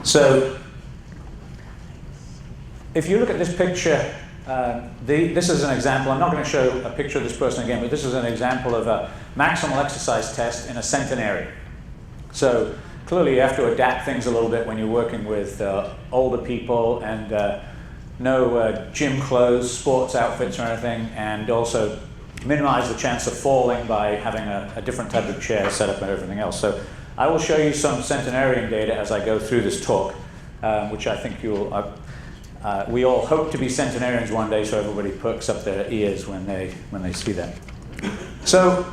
So if you look at this picture, this is an example. I'm not going to show a picture of this person again, but this is an example of a maximal exercise test in a centenarian. So clearly you have to adapt things a little bit when you're working with older people, and no gym clothes, sports outfits or anything, and also minimize the chance of falling by having a different type of chair set up and everything else. So I will show you some centenarian data as I go through this talk, which I think you'll... we all hope to be centenarians one day, so everybody perks up their ears when they see that. So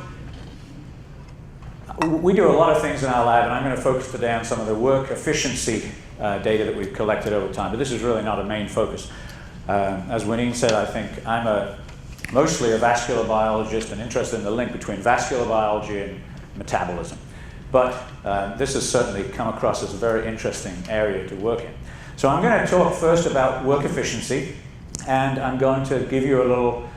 we do a lot of things in our lab, and I'm going to focus today on some of the work efficiency data that we've collected over time, but this is really not a main focus. As Winnie said, I think I'm mostly a vascular biologist and interested in the link between vascular biology and metabolism. But this has certainly come across as a very interesting area to work in. So I'm going to talk first about work efficiency, and I'm going to give you a little,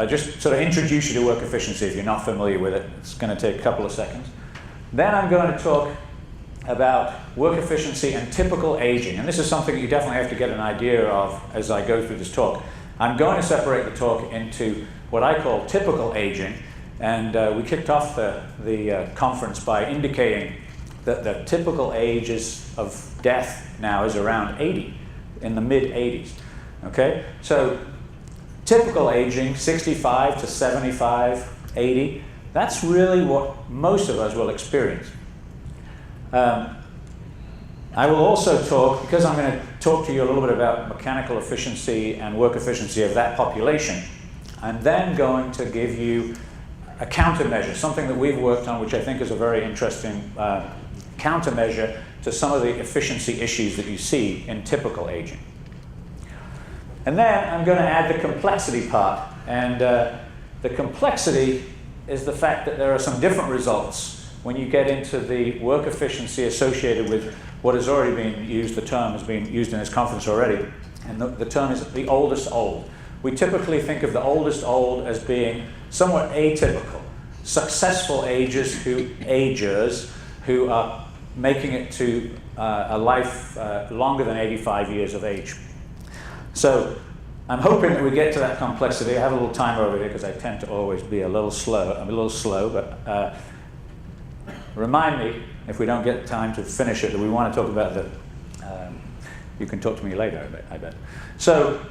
just sort of introduce you to work efficiency if you're not familiar with it. It's going to take a couple of seconds. Then I'm going to talk about work efficiency and typical aging, and this is something that you definitely have to get an idea of as I go through this talk. I'm going to separate the talk into what I call typical aging, and we kicked off the conference by indicating that the typical ages of death now is around 80, in the mid-80s. Okay? So typical aging, 65 to 75, 80, that's really what most of us will experience. I will also talk, because I'm going to talk to you a little bit about mechanical efficiency and work efficiency of that population, I'm then going to give you a countermeasure, something that we've worked on, which I think is a very interesting countermeasure to some of the efficiency issues that you see in typical aging. And then I'm going to add the complexity part. And the complexity is the fact that there are some different results when you get into the work efficiency associated with what has already been used. The term has been used in this conference already. And the term is the oldest old. We typically think of the oldest old as being somewhat atypical. Successful agers who are making it to a life longer than 85 years of age. So I'm hoping that we get to that complexity. I have a little timer over here because I tend to always be a little slow. I'm a little slow, but remind me if we don't get time to finish it that we want to talk about the... you can talk to me later, I bet. So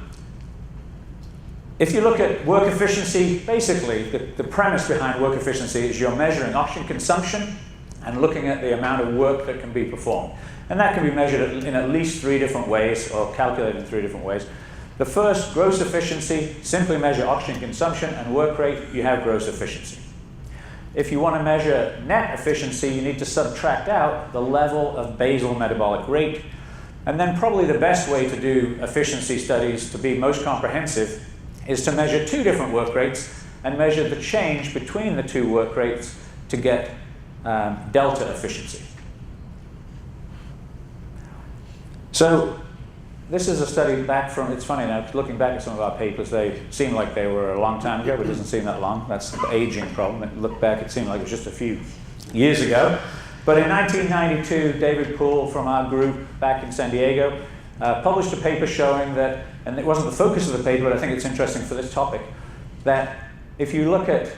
if you look at work efficiency, basically the premise behind work efficiency is you're measuring oxygen consumption and looking at the amount of work that can be performed. And that can be measured in at least 3 different ways, or calculated in 3 different ways. The first, gross efficiency, simply measure oxygen consumption and work rate, you have gross efficiency. If you want to measure net efficiency, you need to subtract out the level of basal metabolic rate. And then probably the best way to do efficiency studies to be most comprehensive is to measure 2 different work rates and measure the change between the 2 work rates to get delta efficiency. So this is a study back from, it's funny now, looking back at some of our papers, they seem like they were a long time ago, but it doesn't seem that long. That's the aging problem. Look back, it seemed like it was just a few years ago. But in 1992, David Poole from our group back in San Diego published a paper showing that, and it wasn't the focus of the paper, but I think it's interesting for this topic, that if you look at,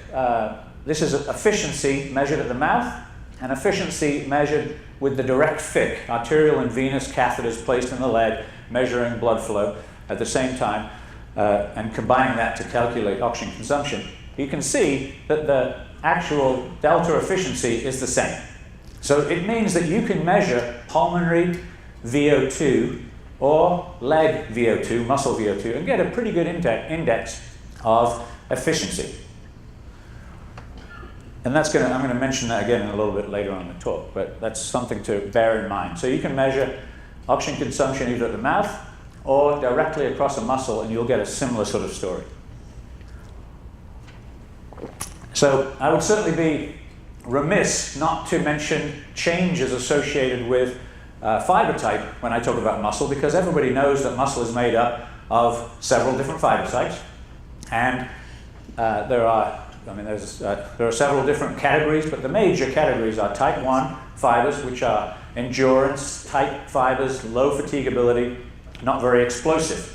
this is efficiency measured at the mouth, and efficiency measured with the direct FIC, arterial and venous catheters placed in the leg, measuring blood flow at the same time, and combining that to calculate oxygen consumption, you can see that the actual delta efficiency is the same. So it means that you can measure pulmonary VO2 or leg VO2, muscle VO2, and get a pretty good index of efficiency. And I'm going to mention that again a little bit later on in the talk, but that's something to bear in mind. So you can measure oxygen consumption either at the mouth or directly across a muscle, and you'll get a similar sort of story. So I would certainly be remiss not to mention changes associated with fiber type when I talk about muscle, because everybody knows that muscle is made up of several different fiber types, and there are several different categories, but the major categories are type 1 fibers, which are endurance, tight fibers, low fatigability, not very explosive.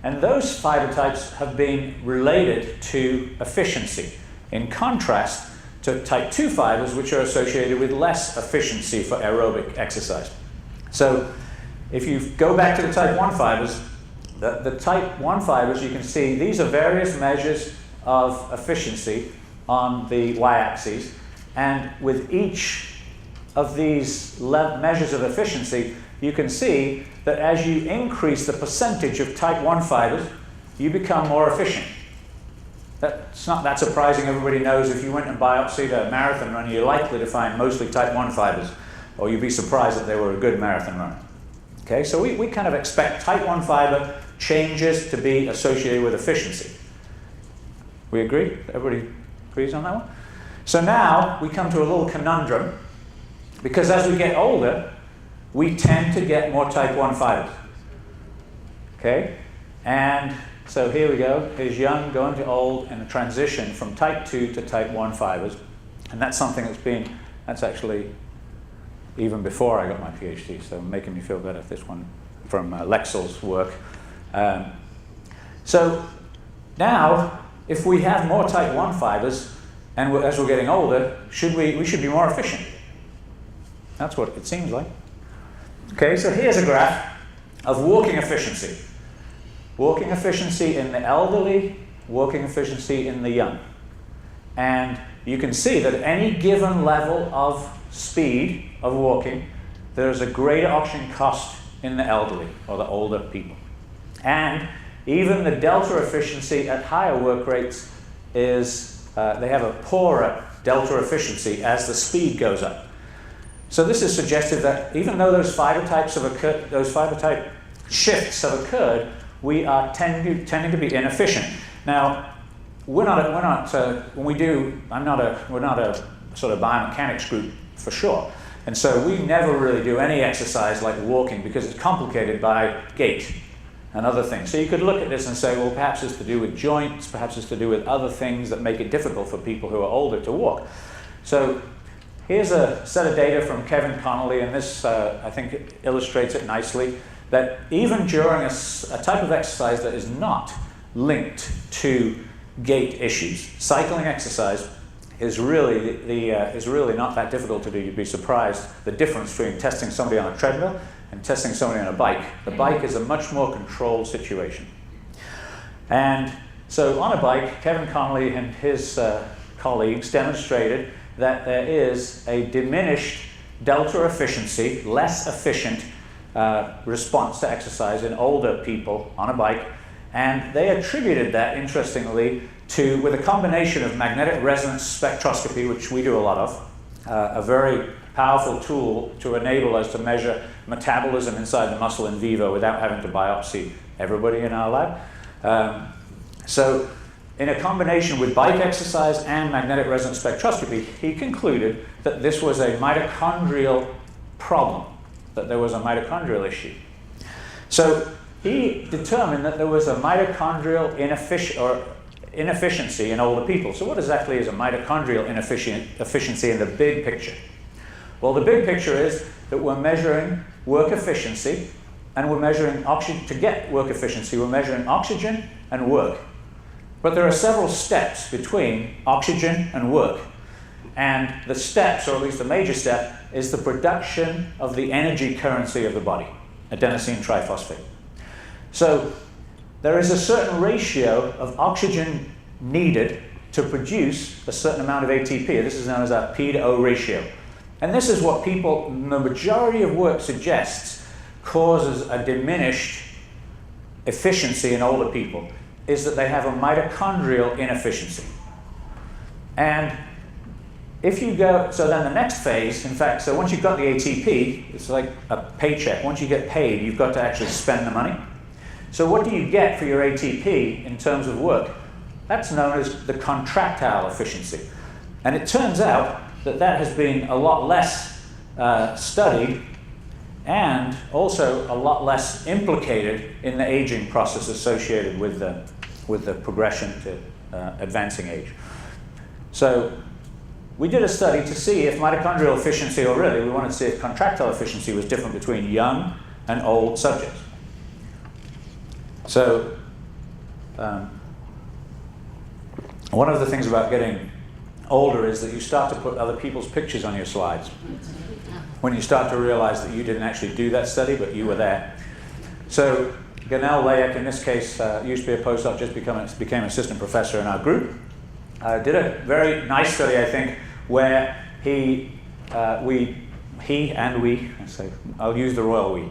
And those fiber types have been related to efficiency, in contrast to type 2 fibers, which are associated with less efficiency for aerobic exercise. So if you go back to the type 1 fibers, the type 1 fibers, you can see these are various measures of efficiency on the y-axis, and with each of these measures of efficiency, you can see that as you increase the percentage of type 1 fibers, you become more efficient. That's not that surprising. Everybody knows if you went and biopsied a marathon runner, you're likely to find mostly type 1 fibers, or you'd be surprised that they were a good marathon runner. Okay, so we kind of expect type 1 fiber changes to be associated with efficiency. We agree? Everybody agrees on that one? So now we come to a little conundrum, because as we get older, we tend to get more type 1 fibers. Okay? And so here we go. Here's young going to old in a transition from type 2 to type 1 fibers. And that's something that's actually even before I got my PhD, so making me feel better. This one from Lexel's work. So now, if we have more type 1 fibers, and as we're getting older, we should be more efficient. That's what it seems like. Okay, so here's a graph of walking efficiency. Walking efficiency in the elderly, walking efficiency in the young. And you can see that at any given level of speed of walking, there's a greater oxygen cost in the elderly, or the older people. And even the delta efficiency at higher work rates is, they have a poorer delta efficiency as the speed goes up. So this is suggestive that even though those fiber types have occurred, those fiber type shifts have occurred, we are tending to be inefficient. Now, we're not a sort of biomechanics group for sure. And so we never really do any exercise like walking because it's complicated by gait and other things. So you could look at this and say, well, perhaps it's to do with joints, perhaps it's to do with other things that make it difficult for people who are older to walk. So here's a set of data from Kevin Connolly, and this, I think, illustrates it nicely, that even during a type of exercise that is not linked to gait issues, cycling exercise is really not that difficult to do. You'd be surprised the difference between testing somebody on a treadmill and testing somebody on a bike. The bike is a much more controlled situation. And so on a bike, Kevin Connolly and his colleagues demonstrated that there is a diminished delta efficiency, less efficient response to exercise in older people on a bike. And they attributed that, interestingly, with a combination of magnetic resonance spectroscopy, which we do a lot of, a very powerful tool to enable us to measure metabolism inside the muscle in vivo without having to biopsy everybody in our lab. So in a combination with bike exercise and magnetic resonance spectroscopy, he concluded that this was a mitochondrial problem, that there was a mitochondrial issue. So he determined that there was a mitochondrial inefficiency in older people. So what exactly is a mitochondrial inefficiency in the big picture? Well, the big picture is that we're measuring work efficiency, and we're measuring oxygen. To get work efficiency, we're measuring oxygen and work. But there are several steps between oxygen and work. And the steps, or at least the major step, is the production of the energy currency of the body, adenosine triphosphate. So there is a certain ratio of oxygen needed to produce a certain amount of ATP. This is known as our P to O ratio. And this is what people, the majority of work suggests, causes a diminished efficiency in older people, is that they have a mitochondrial inefficiency. And if you go, so then the next phase, in fact, so once you've got the ATP, it's like a paycheck. Once you get paid, you've got to actually spend the money. So what do you get for your ATP in terms of work? That's known as the contractile efficiency. And it turns out that that has been a lot less studied and also a lot less implicated in the aging process associated with the progression to advancing age. So we did a study to see if mitochondrial efficiency, or really we wanted to see if contractile efficiency was different between young and old subjects. So one of the things about getting older is that you start to put other people's pictures on your slides. When you start to realize that you didn't actually do that study, but you were there. So Ganel Layek, in this case, used to be a postdoc, just became assistant professor in our group. Did a very nice study, I think, where I'll use the royal we.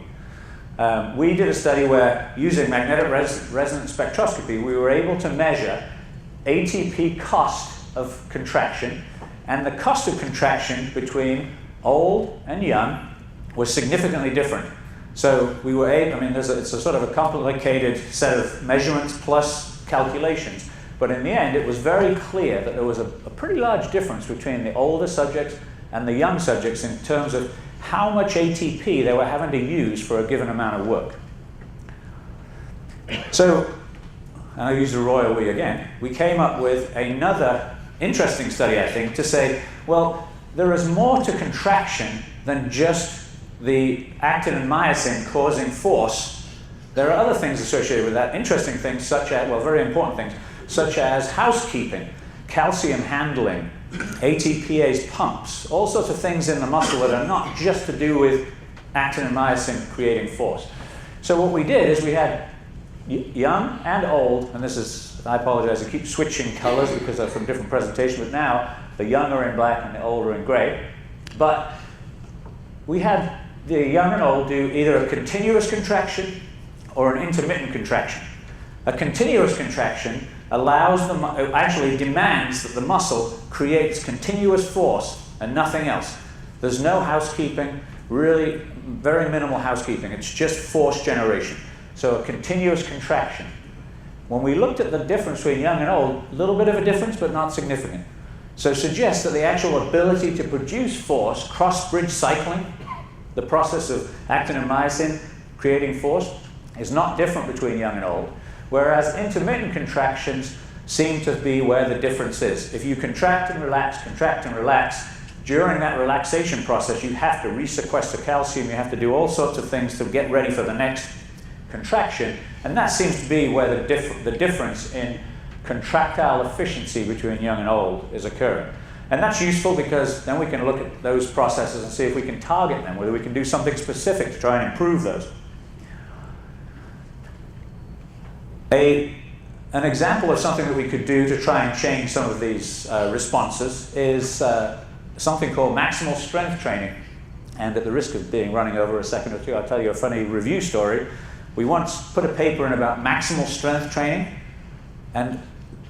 We did a study where, using magnetic resonance spectroscopy, we were able to measure ATP cost of contraction, and the cost of contraction between old and young was significantly different. So we were able, it's a sort of a complicated set of measurements plus calculations, but in the end it was very clear that there was a pretty large difference between the older subjects and the young subjects in terms of how much ATP they were having to use for a given amount of work. So, and I'll use the royal we again, we came up with another interesting study, I think, to say, well, there is more to contraction than just the actin and myosin causing force. There are other things associated with that, interesting things such as, well, very important things, such as housekeeping, calcium handling, ATPase pumps, all sorts of things in the muscle that are not just to do with actin and myosin creating force. So what we did is we had young and old, and this is, I apologize, I keep switching colors because they're from different presentations, but now the young are in black and the old are in gray. But we had the young and old do either a continuous contraction or an intermittent contraction. A continuous contraction allows actually demands that the muscle creates continuous force and nothing else. There's no housekeeping, really very minimal housekeeping. It's just force generation. So a continuous contraction. When we looked at the difference between young and old, a little bit of a difference, but not significant. So suggests that the actual ability to produce force, cross-bridge cycling, the process of actin and myosin creating force, is not different between young and old, whereas intermittent contractions seem to be where the difference is. If you contract and relax, during that relaxation process, you have to resequester calcium, you have to do all sorts of things to get ready for the next contraction, and that seems to be where the difference in contractile efficiency between young and old is occurring. And that's useful because then we can look at those processes and see if we can target them, whether we can do something specific to try and improve those. An example of something that we could do to try and change some of these responses is something called maximal strength training. And at the risk of running over a second or two, I'll tell you a funny review story. We once put a paper in about maximal strength training, and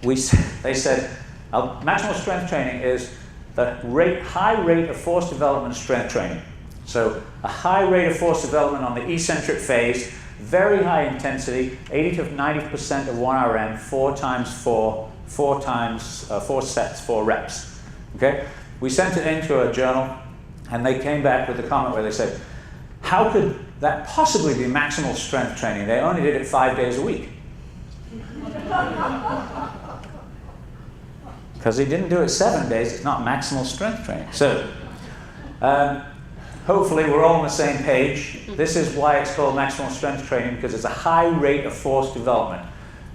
they said, maximal strength training is the high rate of force development strength training. So a high rate of force development on the eccentric phase, very high intensity, 80 to 90% of 1 RM, 4 times 4 sets, 4 reps. Okay? We sent it into a journal, and they came back with a comment where they said, how could that possibly be maximal strength training? They only did it 5 days a week. Because he didn't do it 7 days, it's not maximal strength training. So, hopefully we're all on the same page. This is why it's called maximal strength training, because it's a high rate of force development.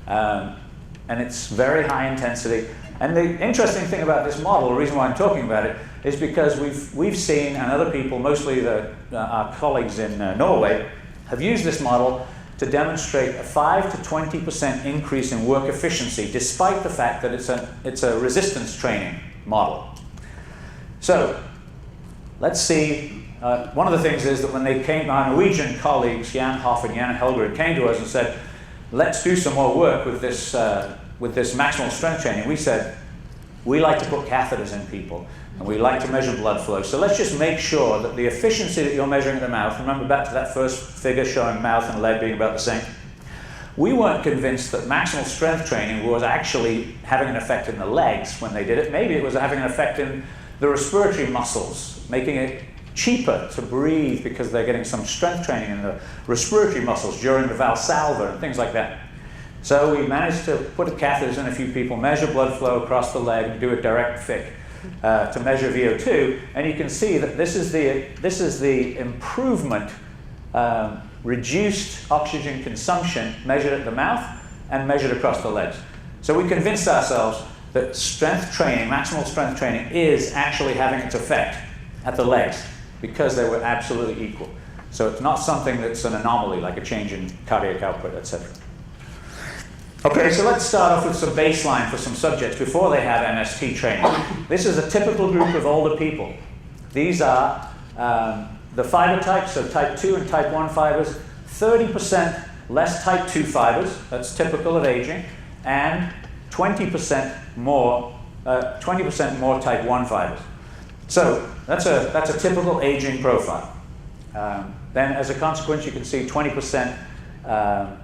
And it's very high intensity. And the interesting thing about this model, the reason why I'm talking about it, is because we've seen, and other people, mostly our colleagues in Norway, have used this model to demonstrate a 5 to 20% increase in work efficiency, despite the fact that it's a resistance training model. So let's see. One of the things is that when they came, our Norwegian colleagues, Jan Hoff and Jan Helgerud, came to us and said, let's do some more work with this maximal strength training. We said, we like to put catheters in people, and we like to measure blood flow. So let's just make sure that the efficiency that you're measuring at the mouth, remember back to that first figure showing mouth and leg being about the same. We weren't convinced that maximal strength training was actually having an effect in the legs when they did it. Maybe it was having an effect in the respiratory muscles, making it cheaper to breathe because they're getting some strength training in the respiratory muscles during the Valsalva and things like that. So we managed to put catheters in a few people, measure blood flow across the leg, and do a direct fic. to measure VO2, and you can see that this is the improvement, reduced oxygen consumption measured at the mouth and measured across the legs. So we convinced ourselves that strength training, maximal strength training, is actually having its effect at the legs because they were absolutely equal. So it's not something that's an anomaly, like a change in cardiac output, etc. Okay, so let's start off with some baseline for some subjects before they have MST training. This is a typical group of older people. These are the fiber types, so type 2 and type 1 fibers, 30% less type 2 fibers, that's typical of aging, and 20% more type 1 fibers. So that's a typical aging profile. Then as a consequence, you can see 20%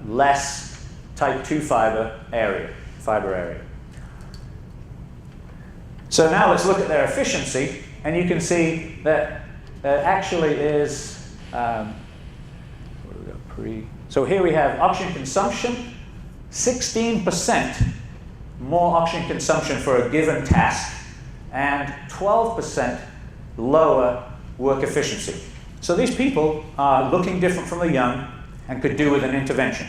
less type 2 fiber area. So now let's look at their efficiency, and you can see that there actually is, so here we have oxygen consumption, 16% more oxygen consumption for a given task, and 12% lower work efficiency. So these people are looking different from the young and could do with an intervention.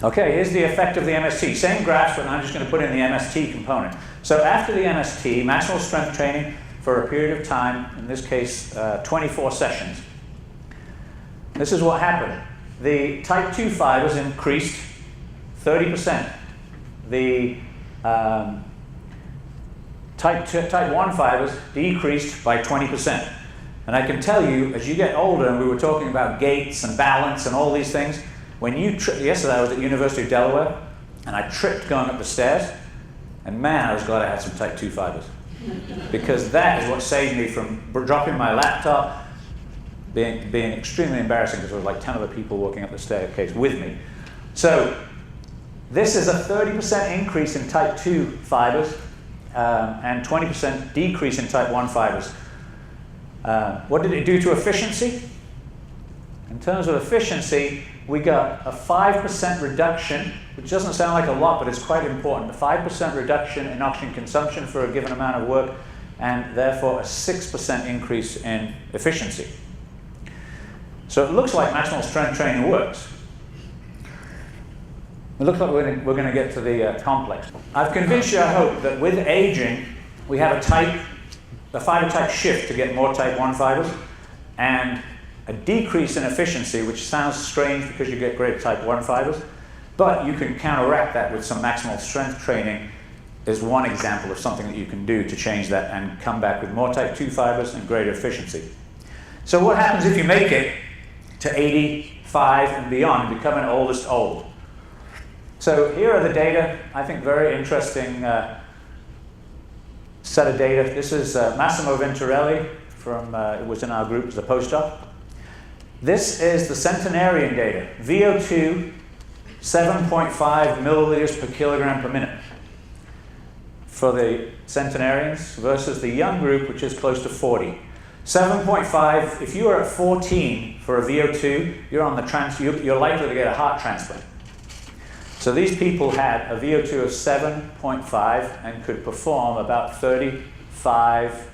Okay, here's the effect of the MST. Same graphs, but I'm just going to put in the MST component. So after the MST, maximal strength training for a period of time, in this case 24 sessions, this is what happened. The type 2 fibers increased 30%. The type 1 fibers decreased by 20%. And I can tell you, as you get older, and we were talking about gaits and balance and all these things, when you yesterday I was at the University of Delaware, and I tripped going up the stairs, and man, I was glad I had some type 2 fibers. Because that is what saved me from dropping my laptop, being extremely embarrassing because there was like 10 other people walking up the staircase with me. So this is a 30% increase in type 2 fibers and 20% decrease in type 1 fibers. What did it do to efficiency? In terms of efficiency, we got a 5% reduction, which doesn't sound like a lot, but it's quite important. A 5% reduction in oxygen consumption for a given amount of work, and therefore a 6% increase in efficiency. So it looks like maximal strength training works. It looks like we're going to get to the complex. I've convinced you, I hope, that with aging, we have a fiber type shift to get more type 1 fibers, and a decrease in efficiency, which sounds strange because you get greater type 1 fibers, but you can counteract that with some maximal strength training. Is one example of something that you can do to change that and come back with more type 2 fibers and greater efficiency. So what happens if you make it to 85 and beyond, become an oldest old? So here are the data. I think very interesting set of data. This is Massimo Venturelli from, it was in our group as a postdoc. This is the centenarian data. VO2, 7.5 milliliters per kilogram per minute for the centenarians versus the young group, which is close to 40. 7.5, if you are at 14 for a VO2, you're on the you're likely to get a heart transplant. So these people had a VO2 of 7.5 and could perform about 35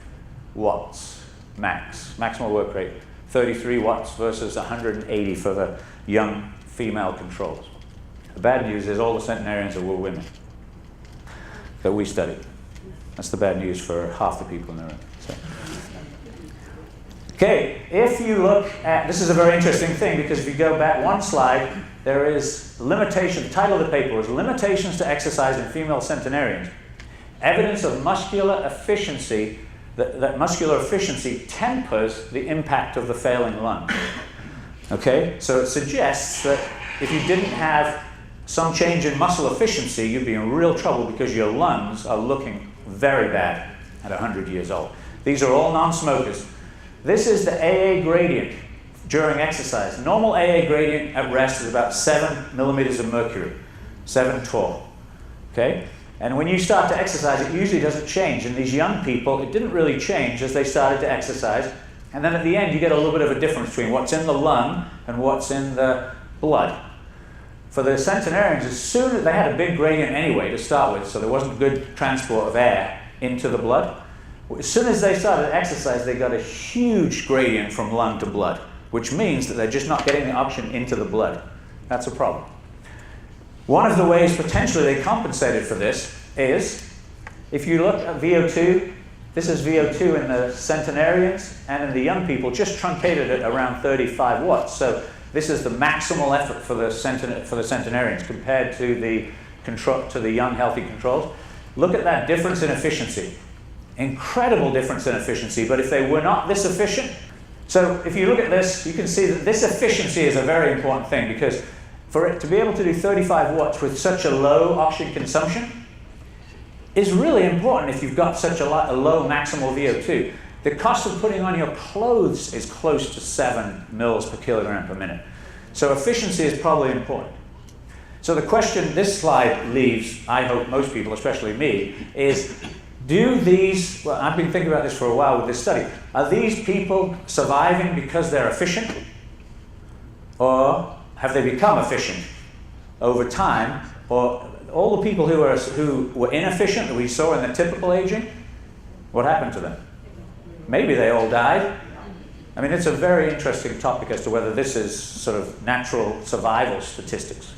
watts maximal work rate. 33 watts versus 180 for the young female controls. The bad news is all the centenarians were women that we studied. That's the bad news for half the people in the room. So. Okay, if you look at, this is a very interesting thing because if you go back one slide, there is limitation, the title of the paper is Limitations to Exercise in Female Centenarians. Evidence of muscular efficiency, that muscular efficiency tempers the impact of the failing lung. Okay, so it suggests that if you didn't have some change in muscle efficiency, you'd be in real trouble because your lungs are looking very bad at 100 years old. These are all non-smokers. This is the AA gradient during exercise. Normal AA gradient at rest is about 7 millimeters of mercury, 7 tall. Okay? And when you start to exercise, it usually doesn't change. In these young people, it didn't really change as they started to exercise. And then at the end, you get a little bit of a difference between what's in the lung and what's in the blood. for the centenarians, as soon as they had a big gradient anyway to start with, so there wasn't good transport of air into the blood. As soon as they started exercise, they got a huge gradient from lung to blood, which means that they're just not getting the oxygen into the blood. That's a problem. One of the ways potentially they compensated for this is, if you look at VO2, this is VO2 in the centenarians, and in the young people, just truncated at around 35 watts. So this is the maximal effort for the centenarians compared to the young healthy controls. Look at that difference in efficiency. Incredible difference in efficiency, but if they were not this efficient, so if you look at this, you can see that this efficiency is a very important thing, because for it to be able to do 35 watts with such a low oxygen consumption is really important if you've got such a low maximal VO2. The cost of putting on your clothes is close to 7 mils per kilogram per minute. So efficiency is probably important. So the question this slide leaves, I hope most people, especially me, is do these, well, I've been thinking about this for a while with this study, are these people surviving because they're efficient? Or have they become efficient over time? Or all the people who were inefficient that we saw in the typical aging, what happened to them? Maybe they all died. I mean, it's a very interesting topic as to whether this is sort of natural survival statistics.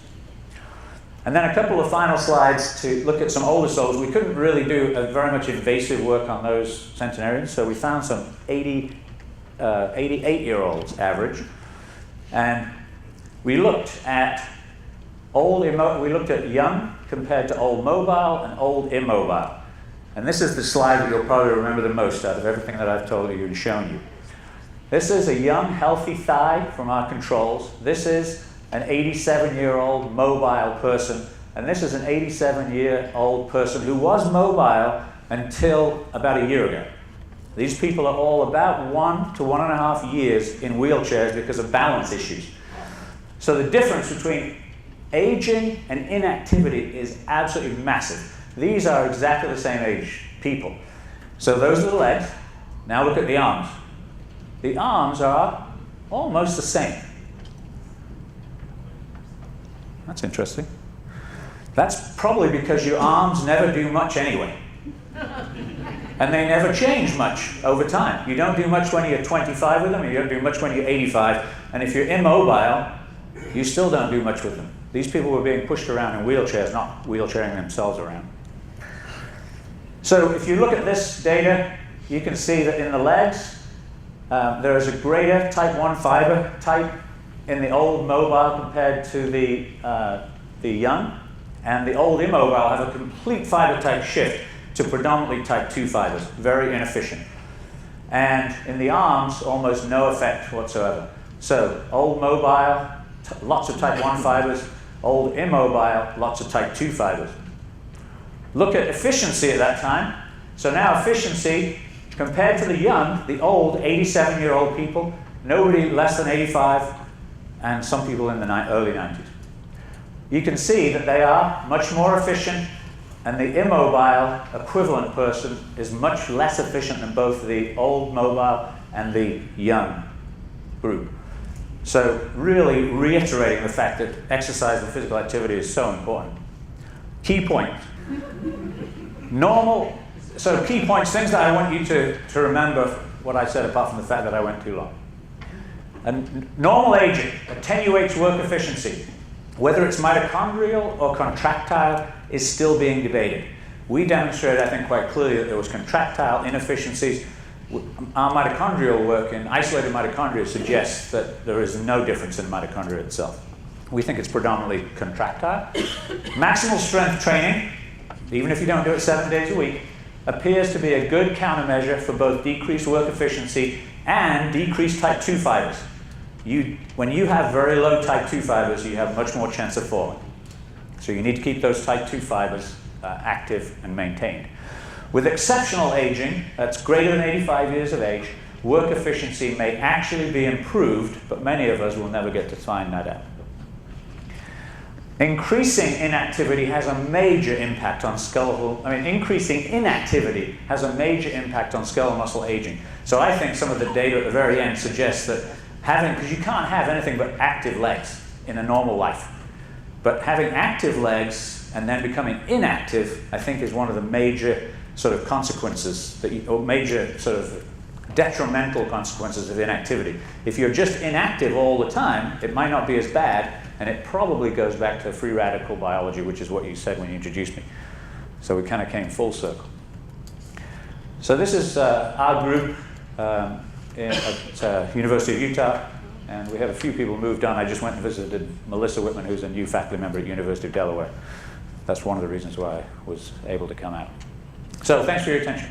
And then a couple of final slides to look at some older souls. We couldn't really do very much invasive work on those centenarians, so we found some 88-year-olds average. And we looked at young compared to old mobile and old immobile. And this is the slide that you'll probably remember the most out of everything that I've told you and shown you. This is a young, healthy thigh from our controls. This is an 87-year-old mobile person. And this is an 87-year-old person who was mobile until about a year ago. These people are all about 1 to 1.5 years in wheelchairs because of balance issues. So the difference between aging and inactivity is absolutely massive. These are exactly the same age people. So those are the legs. Now look at the arms. The arms are almost the same. That's interesting. That's probably because your arms never do much anyway. And they never change much over time. You don't do much when you're 25 with them, and you don't do much when you're 85. And if you're immobile, you still don't do much with them. These people were being pushed around in wheelchairs, not wheelchairing themselves around. So if you look at this data, you can see that in the legs, there is a greater type 1 fiber type in the old mobile compared to the young. And the old immobile have a complete fiber type shift to predominantly type 2 fibers, very inefficient. And in the arms, almost no effect whatsoever. So old mobile, lots of type 1 fibers, old immobile, lots of type 2 fibers. Look at efficiency at that time. So now efficiency, compared to the young, the old 87-year-old people, nobody less than 85, and some people in the early 90s. You can see that they are much more efficient, and the immobile equivalent person is much less efficient than both the old mobile and the young group. So really reiterating the fact that exercise and physical activity is so important. Key points. So key points, things that I want you to remember what I said apart from the fact that I went too long. And normal aging attenuates work efficiency. Whether it's mitochondrial or contractile is still being debated. We demonstrated, I think, quite clearly that there was contractile inefficiencies. Our mitochondrial work in isolated mitochondria suggests that there is no difference in mitochondria itself. We think it's predominantly contractile. Maximal strength training, even if you don't do it 7 days a week, appears to be a good countermeasure for both decreased work efficiency and decreased type 2 fibers. When you have very low type 2 fibers, you have much more chance of falling. So you need to keep those type 2 fibers active and maintained. With exceptional aging, that's greater than 85 years of age, work efficiency may actually be improved, but many of us will never get to find that out. Increasing inactivity has a major impact on increasing inactivity has a major impact on skeletal muscle aging. So I think some of the data at the very end suggests that because you can't have anything but active legs in a normal life. But having active legs and then becoming inactive, I think, is one of the major sort of consequences, or major sort of detrimental consequences of inactivity. If you're just inactive all the time, it might not be as bad, and it probably goes back to free radical biology, which is what you said when you introduced me. So we kind of came full circle. So this is our group at University of Utah, and we have a few people moved on. I just went and visited Melissa Whitman, who's a new faculty member at University of Delaware. That's one of the reasons why I was able to come out. So thanks for your attention.